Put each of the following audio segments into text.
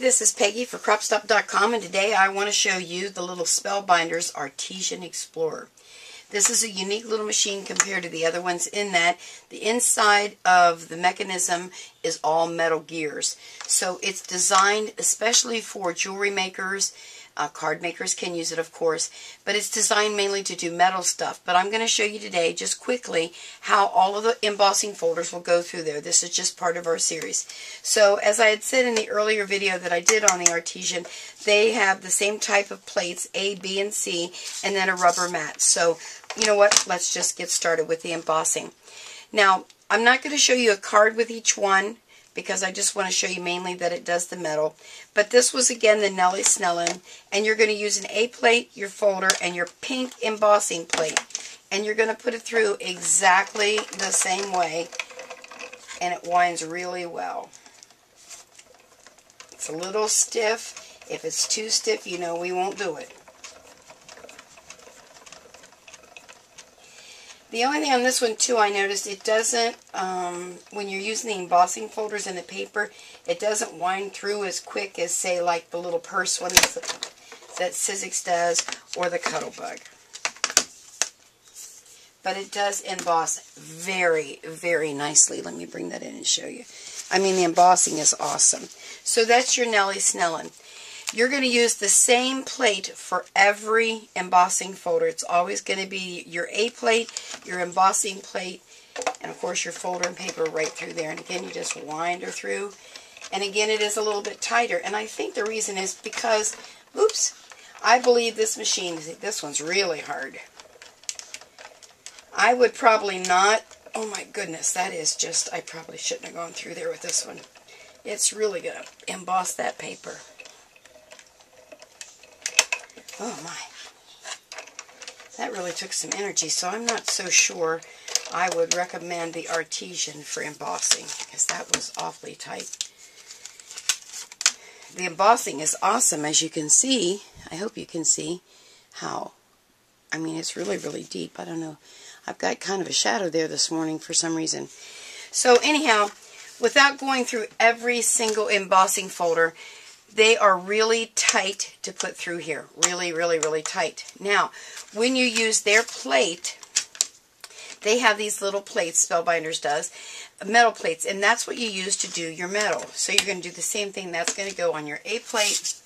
this is Peggy for CropStop.com, and today I want to show you the little Spellbinders Artisan X-plorer. This is a unique little machine compared to the other ones in that the inside of the mechanism is all metal gears. So it's designed especially for jewelry makers. Card makers can use it, of course, but it's designed mainly to do metal stuff. But I'm going to show you today, just quickly, how all of the embossing folders will go through there. This is just part of our series. So, as I had said in the earlier video that I did on the Artisan, they have the same type of plates, A, B, and C, and then a rubber mat. So, you know what? Let's just get started with the embossing. Now, I'm not going to show you a card with each one, because I just want to show you mainly that it does the metal. But this was, again, the Nellie Snellen, and you're going to use an A plate, your folder, and your pink embossing plate. And you're going to put it through exactly the same way, and it winds really well. It's a little stiff. If it's too stiff, you know we won't do it. The only thing on this one, too, I noticed it doesn't, when you're using the embossing folders in the paper, it doesn't wind through as quick as, say, like the little purse one that Sizzix does, or the Cuttlebug. But it does emboss very, very nicely. Let me bring that in and show you. I mean, the embossing is awesome. So that's your Nellie Snellen. You're going to use the same plate for every embossing folder. It's always going to be your A plate, your embossing plate, and of course your folder and paper right through there. And again, you just wind her through. And again, it is a little bit tighter. And I think the reason is because, oops, I believe this machine, this one's really hard. I would probably not, oh my goodness, that is just, I probably shouldn't have gone through there with this one. It's really going to emboss that paper. Oh my, that really took some energy, so I'm not so sure I would recommend the Artisan for embossing, because that was awfully tight. The embossing is awesome, as you can see. I hope you can see how, I mean, it's really, really deep. I don't know, I've got kind of a shadow there this morning for some reason. So anyhow, without going through every single embossing folder, they are really tight to put through here. Really, really, really tight. Now, when you use their plate, they have these little plates, Spellbinders does, metal plates, and that's what you use to do your metal. So you're going to do the same thing. That's going to go on your A plate.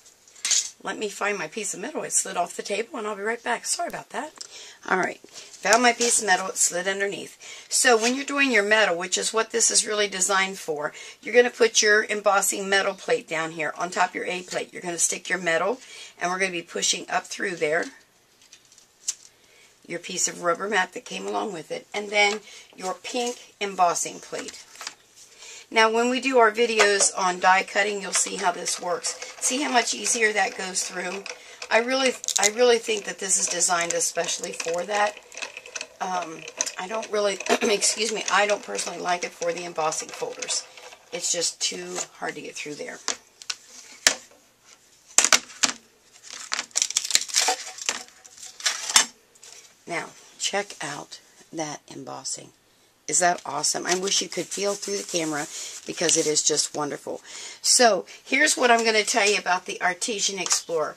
Let me find my piece of metal. It slid off the table, and I'll be right back. Sorry about that. Alright, found my piece of metal. It slid underneath. So when you're doing your metal, which is what this is really designed for, you're going to put your embossing metal plate down here on top of your A plate. You're going to stick your metal, and we're going to be pushing up through there your piece of rubber mat that came along with it, and then your pink embossing plate. Now, when we do our videos on die cutting, you'll see how this works. See how much easier that goes through? I really think that this is designed especially for that. I don't really, excuse me, I don't personally like it for the embossing folders. It's just too hard to get through there. Now, check out that embossing. Is that awesome? I wish you could feel through the camera because it is just wonderful. So, here's what I'm going to tell you about the Artisan X-plorer.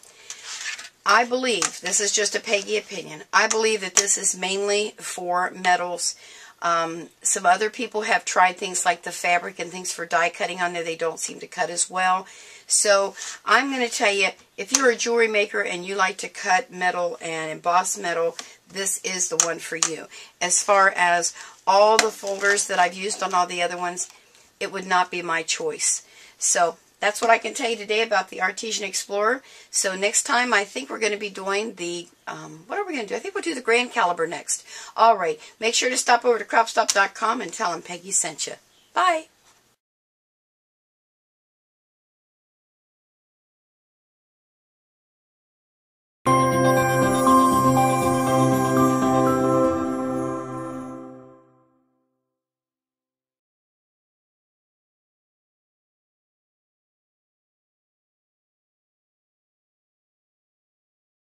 I believe, this is just a Peggy opinion, I believe that this is mainly for metals. Some other people have tried things like the fabric and things for die cutting on there. They don't seem to cut as well. So I'm going to tell you, if you're a jewelry maker and you like to cut metal and emboss metal, this is the one for you. As far as all the folders that I've used on all the other ones, it would not be my choice. So that's what I can tell you today about the Artisan X-plorer. So next time, I think we're going to be doing the, what are we going to do? I think we'll do the grand caliber next. All right. Make sure to stop over to CropStop.com and tell them Peggy sent you. Bye.